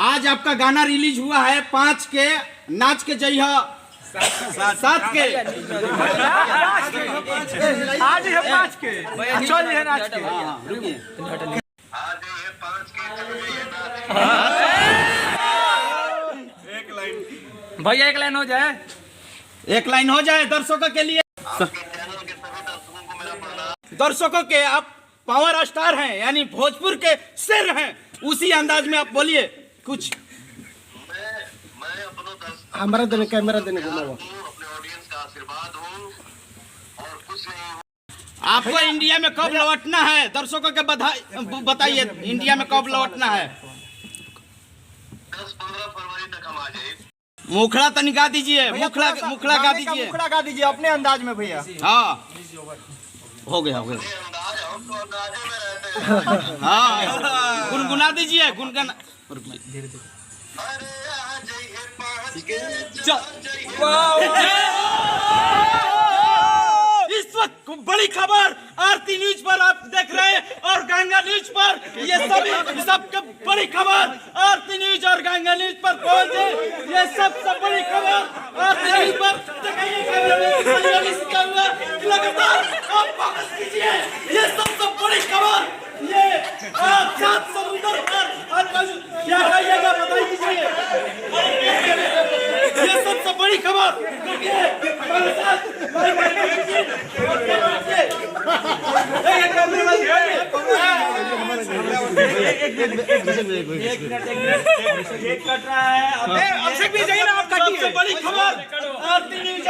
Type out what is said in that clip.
आज आपका गाना रिलीज हुआ है 5 के नाच के जई है 7 के आज है 5 के चल है नाच के भैया एक लाइन हो जाए, एक लाइन हो जाए दर्शकों के लिए। दर्शकों के आप पावर स्टार हैं, यानी भोजपुर के सिर हैं, उसी अंदाज में आप बोलिए कुछ। हमारा देने कैमरा देने को अपने ऑडियंस का आशीर्वाद हूँ और कुछ नहीं हूँ। आपको इंडिया में कब लौटना है? दर्शकों के बताइए, इंडिया में कब लौटना है? 10-15 फरवरी तक हम आ जाए। मुखड़ा तो निकाल दीजिए, मुखड़ा गा दीजिए, मुखड़ा गा दीजिए अपने अंदाज में भैया। हाँ हो गया अंदाज हम तो अंदाजे में रहते हैं। हाँ गुनगुना दीजिए, गुनगुना। अरे आ जाइए 5 के इस वक्त बड़ी खबर आरती न्यूज पर आप देख रहे हैं और गंगा न्यूज पर, ये सभी सबके बड़ी खबर आरती न्यूज और गंगा न्यूज पर पहुंचे। ये सबसे बड़ी खबर आरती न्यूज पर लगातार आप फोकस कीजिए। ये सबसे बड़ी खबर, ये सात समुंदर पर क्या कहिएगा बताइए दीजिए। ये सबसे बड़ी खबर हमारे साथ अभिषेक भी जाइए ना, आप सबसे बड़ी खबर आरती न्यूज।